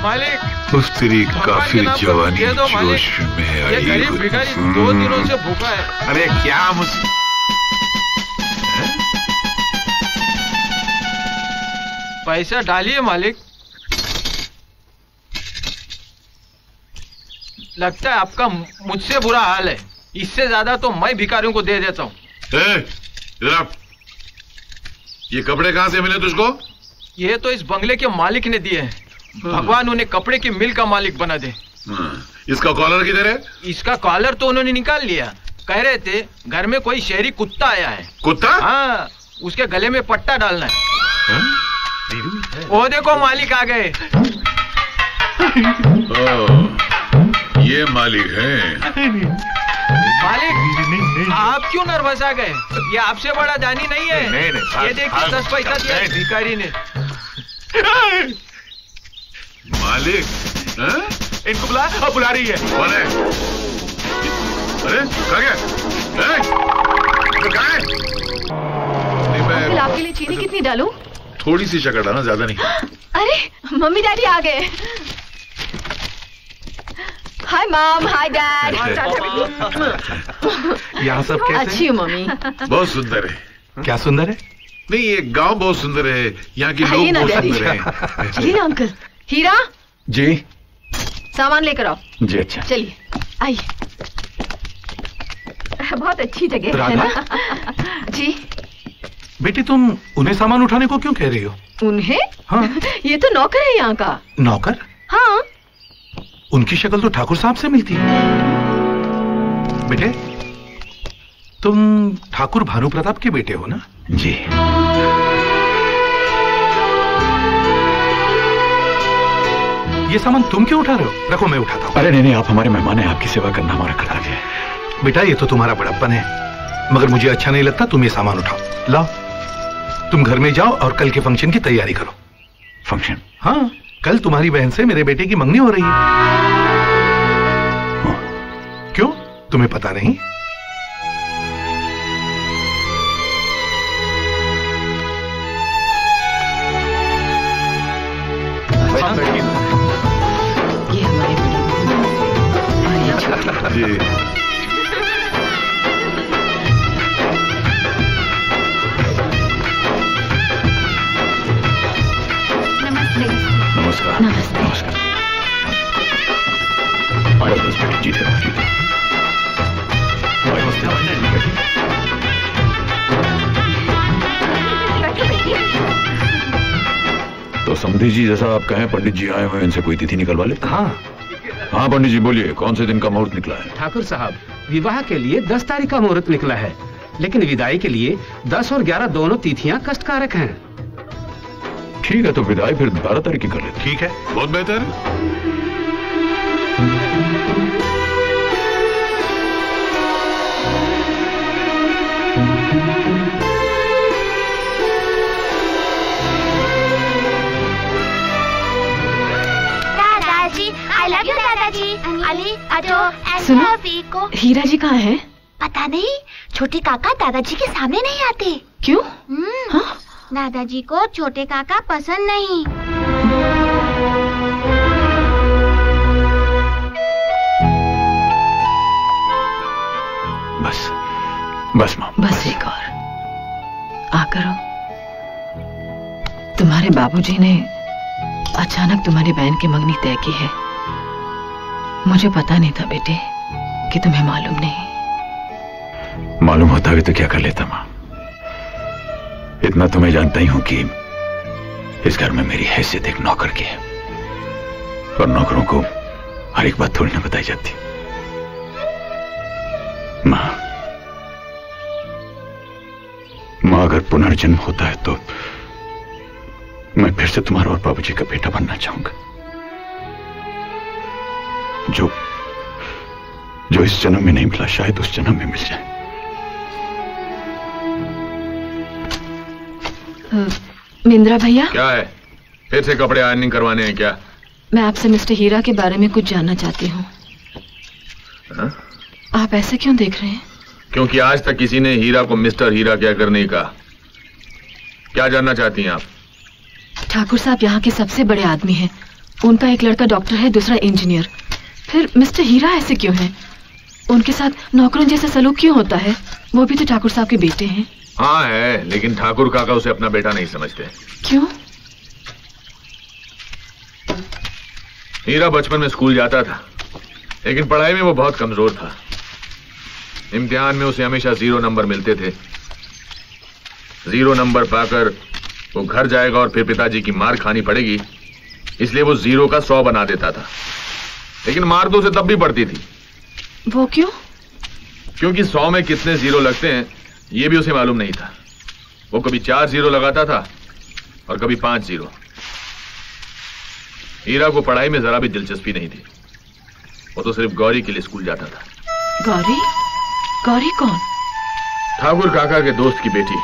मालिक उस तेरी काफिर जवानी जोश में आई। ये गरीब भिखारी 2 दिनों से भूखा है। अरे क्या पैसा डालिए मालिक। लगता है आपका मुझसे बुरा हाल है। इससे ज्यादा तो मैं भिखारियों को दे देता हूँ। ये कपड़े कहाँ से मिले तुझको? ये तो इस बंगले के मालिक ने दिए हैं। भगवान उन्हें कपड़े की मिल का मालिक बना दे। इसका कॉलर किधर है? इसका कॉलर तो उन्होंने निकाल लिया। कह रहे थे घर में कोई शहरी कुत्ता आया है। कुत्ता? हाँ, उसके गले में पट्टा डालना है। वो देखो मालिक आ गए। ये मालिक है। मालिक आप क्यों नर्वस आ गए? ये आपसे बड़ा दानी नहीं है। नहीं, ये देखिए 10 पैसा दिया भिखारी ने। मालिक इनको बुला रही है। कौन है? अरे कहाँ है? आपके लिए चीनी कितनी डालूं? थोड़ी सी शक्कर डालना, ज्यादा नहीं। अरे मम्मी डैडी आ गए। Hi mom, hi dad. यहाँ सब कैसे? अच्छी हूँ मम्मी। बहुत सुंदर है। क्या सुंदर है? नहीं, ये गांव बहुत सुंदर है। यहाँ के लोग बहुत सुंदर हैं। चलिए ना अंकल। हीरा जी, सामान लेकर आओ। जी अच्छा। चलिए आइए। बहुत अच्छी जगह है ना? जी बेटी, तुम उन्हें सामान उठाने को क्यों कह रही हो? उन्हें? हाँ। ये तो नौकर है यहाँ का। नौकर? हाँ। उनकी शक्ल तो ठाकुर साहब से मिलती है। बेटे, तुम ठाकुर भानु प्रताप के बेटे हो ना? जी। ये सामान तुम क्यों उठा रहे हो? रखो, मैं उठाता हूँ। अरे नहीं, आप हमारे मेहमान हैं, आपकी सेवा करना हमारा कर्तव्य है। बेटा, ये तो तुम्हारा बड़प्पन है, मगर मुझे अच्छा नहीं लगता तुम ये सामान उठाओ। लाओ, तुम घर में जाओ और कल के फंक्शन की तैयारी करो। फंक्शन? हाँ, कल तुम्हारी बहन से मेरे बेटे की मंगनी हो रही है। क्यों, तुम्हें पता नहीं? ये हमारे जी। नमस्कार। नमस्ते। नमस्कार। जीते जीते। तो समधी जी, जैसा आप कहें, पंडित जी आए हुए हैं, इनसे कोई तिथि निकलवा ले। हाँ हाँ पंडित जी बोलिए, कौन से दिन का मुहूर्त निकला है? ठाकुर साहब, विवाह के लिए 10 तारीख का मुहूर्त निकला है, लेकिन विदाई के लिए 10 और 11 दोनों तिथियां कष्टकारक हैं। ठीक है, तो विदाई फिर 12 तारीख की कर लेते। ठीक है, बहुत बेहतर। I love you दादाजी। अली अटो सुनो, हीरा जी कहाँ है? पता नहीं, छोटे काका दादाजी के सामने नहीं आते। क्यों? हाँ? दादाजी को छोटे काका पसंद नहीं। बस बस माँ, बस एक और आकर। तुम्हारे बाबूजी ने अचानक तुम्हारी बहन की मंगनी तय की है। मुझे पता नहीं था बेटे कि तुम्हें मालूम नहीं। मालूम होता भी तो क्या कर लेता माँ। इतना तो मैं जानता ही हूं कि इस घर में मेरी हैसियत एक नौकर की है, और नौकरों को हर एक बात थोड़ी ना बताई जाती। माँ, अगर पुनर्जन्म होता है तो मैं फिर से तुम्हारा और बाबूजी का बेटा बनना चाहूंगा। जो इस जन्म में नहीं मिला, शायद उस जन्म में मिल जाए। मिंद्रा भैया, क्या है? फिर से कपड़े आयरनिंग करवाने हैं क्या? मैं आपसे मिस्टर हीरा के बारे में कुछ जानना चाहती हूँ। आप ऐसे क्यों देख रहे हैं? क्योंकि आज तक किसी ने हीरा को मिस्टर हीरा कहकर नहीं कहा। क्या जानना चाहती हैं आप? ठाकुर साहब यहाँ के सबसे बड़े आदमी हैं। उनका एक लड़का डॉक्टर है, दूसरा इंजीनियर। फिर मिस्टर हीरा ऐसे क्यों हैं? उनके साथ नौकरों जैसा सलूक क्यों होता है? वो भी तो ठाकुर साहब के बेटे हैं। हाँ है, लेकिन ठाकुर काका उसे अपना बेटा नहीं समझते। क्यों? हीरा बचपन में स्कूल जाता था, लेकिन पढ़ाई में वो बहुत कमजोर था। इम्तिहान में उसे हमेशा 0 नंबर मिलते थे। 0 नंबर पाकर वो घर जाएगा और फिर पिताजी की मार खानी पड़ेगी, इसलिए वो 0 का 100 बना देता था। लेकिन मार तो उसे तब भी पड़ती थी। वो क्यों? क्योंकि 100 में कितने 0 लगते हैं ये भी उसे मालूम नहीं था। वो कभी 4 0 लगाता था और कभी 5 0। हीरा को पढ़ाई में जरा भी दिलचस्पी नहीं थी। वो तो सिर्फ गौरी के लिए स्कूल जाता था। गौरी? गौरी कौन? ठाकुर काका के दोस्त की बेटी।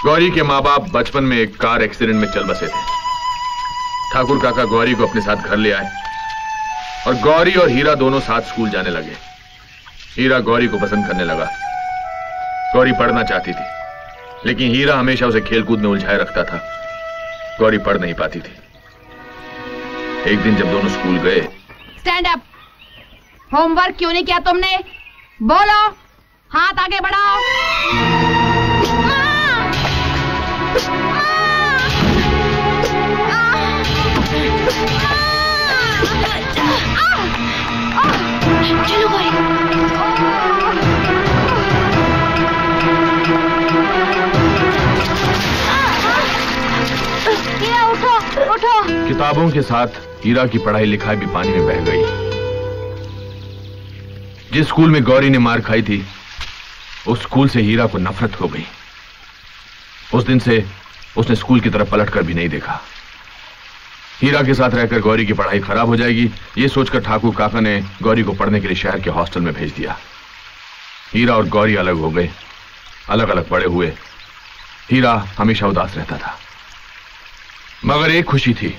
गौरी के माँ बाप बचपन में एक कार एक्सीडेंट में चल बसे थे। ठाकुर काका गौरी को अपने साथ घर ले आए और गौरी और हीरा दोनों साथ स्कूल जाने लगे। हीरा गौरी को पसंद करने लगा। गौरी पढ़ना चाहती थी, लेकिन हीरा हमेशा उसे खेलकूद में उलझाए रखता था। गौरी पढ़ नहीं पाती थी। एक दिन जब दोनों स्कूल गए। Stand up. होमवर्क क्यों नहीं किया तुमने? बोलो, हाथ आगे बढ़ाओ। चलो गौरी। हीरा उठो उठो। किताबों के साथ हीरा की पढ़ाई लिखाई भी पानी में बह गई। जिस स्कूल में गौरी ने मार खाई थी, उस स्कूल से हीरा को नफरत हो गई। उस दिन से उसने स्कूल की तरफ पलटकर भी नहीं देखा। हीरा के साथ रहकर गौरी की पढ़ाई खराब हो जाएगी, ये सोचकर ठाकुर काका ने गौरी को पढ़ने के लिए शहर के हॉस्टल में भेज दिया। हीरा और गौरी अलग हो गए, अलग अलग बड़े हुए। हीरा हमेशा उदास रहता था, मगर एक खुशी थी।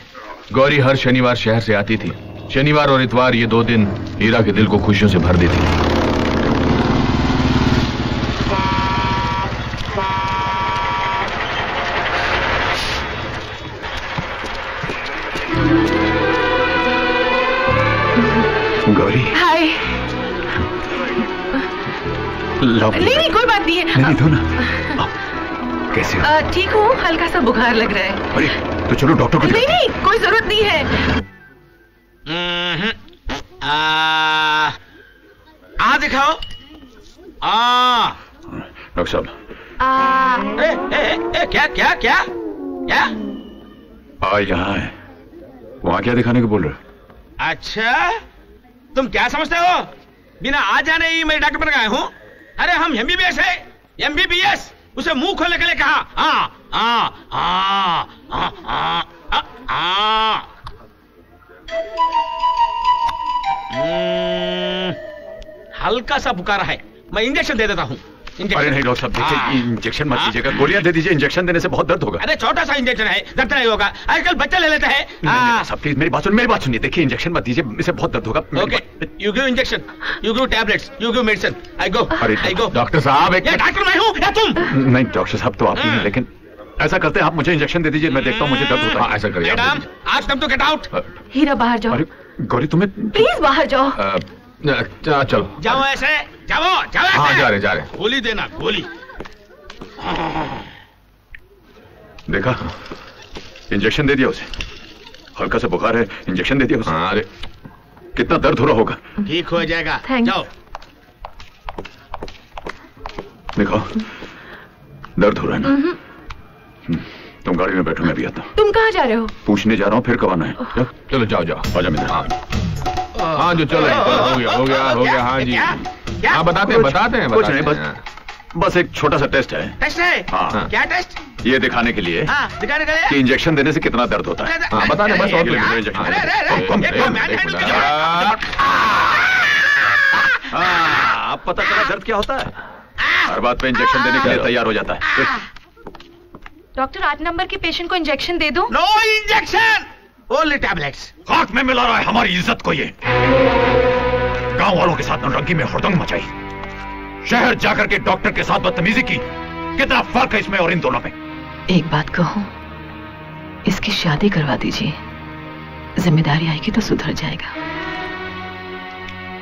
गौरी हर शनिवार शहर से आती थी। शनिवार और इतवार ये 2 दिन हीरा के दिल को खुशियों से भर देती। गौरी। हाय। नहीं कोई बात नहीं है। नहीं, तो ना। कैसे हो? ठीक हूँ, हल्का सा बुखार लग रहा है। अरे तो चलो डॉक्टर को नहीं नहीं कोई जरूरत नहीं है। दिखाओ। डॉक्टर साहब। क्या क्या क्या क्या? यहाँ है। वहाँ क्या दिखाने को बोल रहे हो? अच्छा, तुम क्या समझते हो? बिना आ जाने ही मैं डॉक्टर बन गया हूँ? अरे हम MBBS है, MBBS। उसे मुंह खोलने के लिए कहा। हल्का सा बुखार है, मैं इंजेक्शन दे देता हूँ। अरे नहीं डॉक्टर साहब, देखिए इंजेक्शन मत दीजिएगा, गोलियां दे दीजिए। इंजेक्शन देने से बहुत दर्द होगा। अरे छोटा सा इंजेक्शन है, दर्द नहीं होगा। आजकल बच्चे ले लेते हैं। सब प्लीज मेरी बात सुनिए। देखिए इंजेक्शन मत दीजिए, इससे बहुत दर्द होगा। Okay, you give injection, you give tablets, you give medicine. I go. Doctor साहब, ये डॉक्टर मैं हूँ या तुम? नहीं डॉक्टर साहब तो आप ही हैं, लेकिन ऐसा करते हैं आप मुझे इंजेक्शन दे दीजिए, मैं देखता हूँ मुझे दर्द होता है। ऐसा करिए मैडम, आज तुम तो गेट आउट। हीरा बाहर जाओ। अरे गौरी तुम्हें प्लीज बाहर जाओ। चलो जाओ ऐसे, जाओ जाओ। हाँ जा रहे। गोली देना, गोली। देखा, इंजेक्शन दे दिया उसे। हल्का सा बुखार है, इंजेक्शन दे दिया उसे। अरे कितना दर्द हो रहा होगा। ठीक हो जाएगा, जाओ। देखो दर्द हो रहा है ना। तुम गाड़ी में बैठो, मैं भी आता हूँ। तुम कहाँ जा रहे हो? पूछने जा रहा हूँ, फिर कब आना है? चलो जाओ। आजा मित्र। हाँ जो चलो, हो गया। हाँ जी, हाँ बताते हैं। बस एक छोटा सा टेस्ट है। टेस्ट है? हाँ। क्या टेस्ट? ये दिखाने के लिए दिखाने के लिए कि इंजेक्शन देने से कितना दर्द होता है। हाँ बता दें बस। अब पता चला दर्द क्या होता है। हर बात पे इंजेक्शन देने के लिए तैयार हो जाता है। डॉक्टर 8 नंबर के पेशेंट को इंजेक्शन दे दो। No injection, only tablets. हाथ में मिला रहा है हमारी इज्जत को। ये गांव वालों के साथ नौटंकी में हुड़दंग मचाई, शहर जाकर के डॉक्टर के साथ बदतमीजी की, कितना फर्क है इसमें और इन दोनों में? एक बात कहूं, इसकी शादी करवा दीजिए, जिम्मेदारी आएगी तो सुधर जाएगा।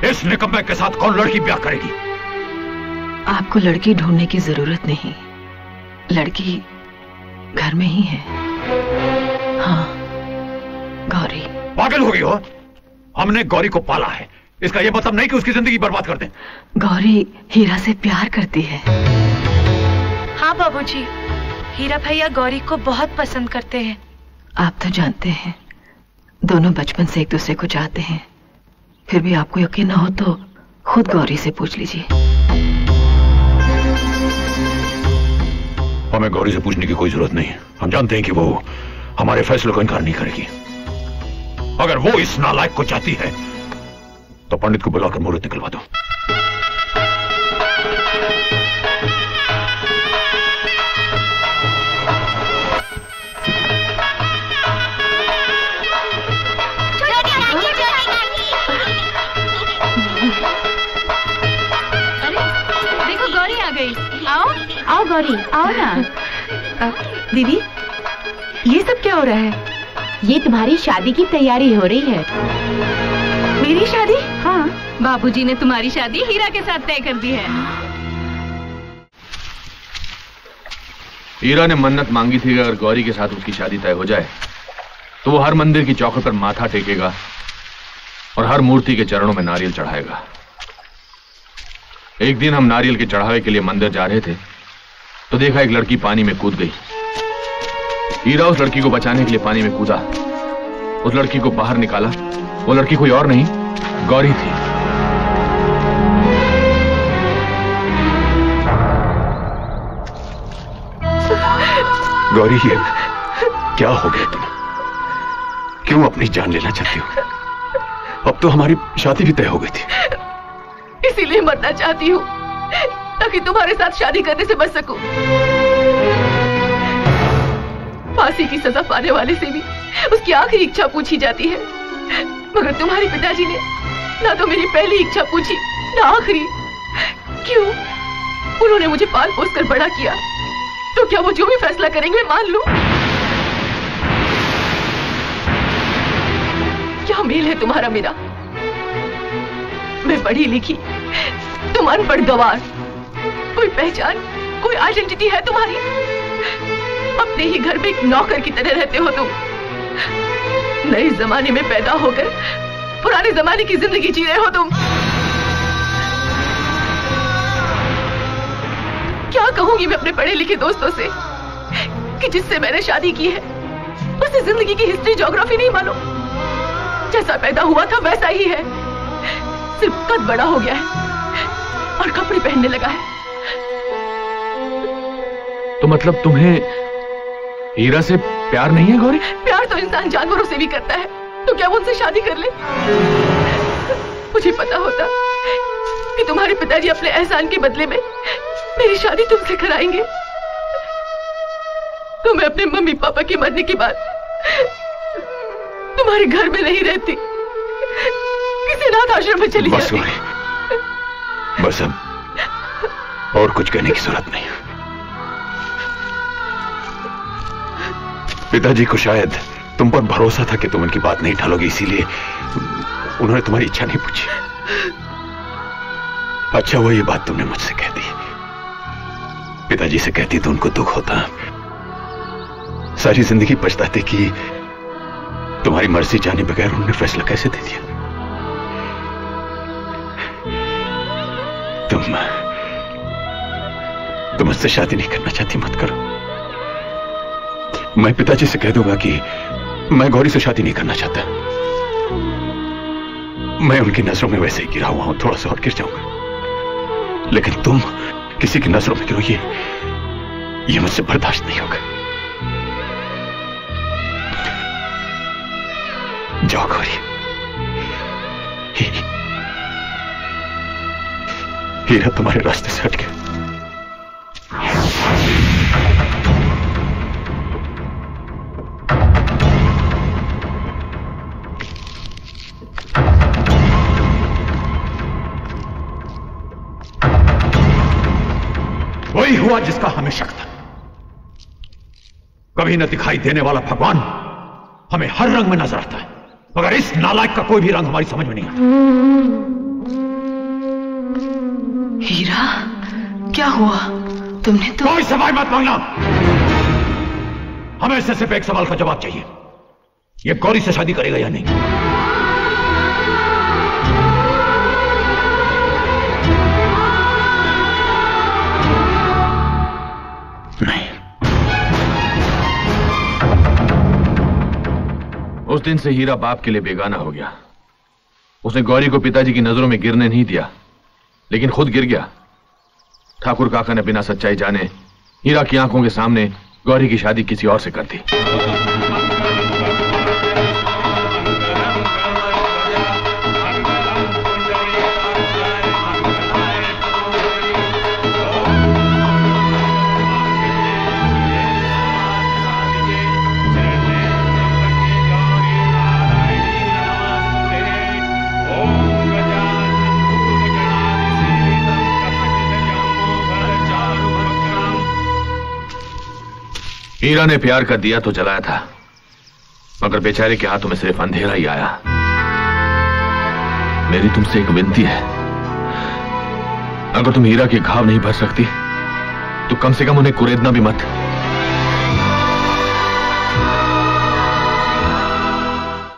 इस निकम्मे के साथ कौन लड़की ब्याह करेगी? आपको लड़की ढूंढने की जरूरत नहीं, लड़की घर में ही है। हाँ, गौरी। पागल हो गई हो? हमने गौरी को पाला है, इसका यह मतलब नहीं कि उसकी जिंदगी बर्बाद कर दें। गौरी हीरा से प्यार करती है। हाँ बाबूजी, हीरा भैया गौरी को बहुत पसंद करते हैं। आप तो जानते हैं, दोनों बचपन से एक दूसरे को चाहते हैं। फिर भी आपको यकीन न हो तो खुद गौरी से पूछ लीजिए। हमें गौरी से पूछने की कोई जरूरत नहीं है। हम जानते हैं कि वो हमारे फैसले को इनकार नहीं करेगी। अगर वो इस नालायक को चाहती है तो पंडित को बुलाकर मुहूर्त निकलवा दो। देखो गौरी आ गई। आओ आओ गौरी, आओ ना। दीदी, ये सब क्या हो रहा है? ये तुम्हारी शादी की तैयारी हो रही है। मेरी शादी? हाँ, बाबूजी ने तुम्हारी शादी हीरा के साथ तय कर दी है। हीरा ने मन्नत मांगी थी कि अगर गौरी के साथ उसकी शादी तय हो जाए तो वो हर मंदिर की चौखट पर माथा टेकेगा और हर मूर्ति के चरणों में नारियल चढ़ाएगा। एक दिन हम नारियल के चढ़ावे के लिए मंदिर जा रहे थे तो देखा एक लड़की पानी में कूद गई। हीरा उस लड़की को बचाने के लिए पानी में कूदा, उस लड़की को बाहर निकाला। वो लड़की कोई और नहीं, गौरी थी। गौरी, ये क्या हो गया तुम? क्यों अपनी जान लेना चाहती हो? अब तो हमारी शादी भी तय हो गई थी। इसीलिए मरना चाहती हूँ ताकि तुम्हारे साथ शादी करने से बच सकूं। फांसी की सजा पाने वाले से भी उसकी आखिरी इच्छा पूछी जाती है, मगर तुम्हारे पिताजी ने ना तो मेरी पहली इच्छा पूछी ना आखिरी। क्यों? उन्होंने मुझे पाल पोस कर बड़ा किया, तो क्या वो जो भी फैसला करेंगे मान लूं? क्या मेल है तुम्हारा मेरा? मैं पढ़ी लिखी, तुम अनपढ़ गंवार। कोई पहचान, कोई आइडेंटिटी है तुम्हारी? अपने ही घर में एक नौकर की तरह रहते हो तुम। नए जमाने में पैदा होकर पुराने जमाने की जिंदगी जी रहे हो तुम। क्या कहूंगी मैं अपने पढ़े लिखे दोस्तों से कि जिससे मैंने शादी की है उससे जिंदगी की हिस्ट्री ज्योग्राफी नहीं मानो। जैसा पैदा हुआ था वैसा ही है, सिर्फ कद बड़ा हो गया है और कपड़े पहनने लगा है। तो मतलब तुम्हें हीरा से प्यार नहीं है गौरी? प्यार तो इंसान जानवरों से भी करता है, तो क्या वो उनसे शादी कर ले? मुझे पता होता कि तुम्हारे पिताजी अपने एहसान के बदले में मेरी शादी तुमसे कराएंगे तो मैं अपने मम्मी पापा के मरने के बाद तुम्हारे घर में नहीं रहती, किसी अनाथ आश्रम में चली जाती। बस अब और कुछ कहने की जरूरत नहीं। पिताजी को शायद तुम पर भरोसा था कि तुम उनकी बात नहीं टालोगी, इसीलिए उन्होंने तुम्हारी इच्छा नहीं पूछी। अच्छा हुआ ये बात तुमने मुझसे कह दी। पिताजी से कहती तो उनको दुख होता, सारी जिंदगी पछताते कि तुम्हारी मर्जी जाने बगैर उन्होंने फैसला कैसे दे दिया। तुम मुझसे शादी नहीं करना चाहती, मत करो। मैं पिताजी से कह दूंगा कि मैं गौरी से शादी नहीं करना चाहता। मैं उनकी नजरों में वैसे ही गिरा हुआ हूं, थोड़ा सा और गिर जाऊंगा, लेकिन तुम किसी की नजरों में गिरो ये मुझसे बर्दाश्त नहीं होगा। जाओ गौरी, हीरा तुम्हारे रास्ते से हट गया। वही हुआ जिसका हमें शक कभी न दिखाई देने वाला भगवान हमें हर रंग में नजर आता है, मगर इस नालायक का कोई भी रंग हमारी समझ में नहीं आता। हीरा, क्या हुआ? तुमने तो कोई सवाल मत मांगना। हमें इससे सिर्फ एक सवाल का जवाब चाहिए, ये गौरी से शादी करेगा या नहीं? नहीं। उस दिन से हीरा बाप के लिए बेगाना हो गया। उसने गौरी को पिताजी की नजरों में गिरने नहीं दिया, लेकिन खुद गिर गया। ठाकुर काका ने बिना सच्चाई जाने हीरा की आंखों के सामने गौरी की शादी किसी और से कर दी। हीरा ने प्यार का दिया तो जलाया था, मगर बेचारे के हाथों में सिर्फ अंधेरा ही आया। मेरी तुमसे एक विनती है, अगर तुम हीरा के घाव नहीं भर सकती तो कम से कम उन्हें कुरेदना भी मत।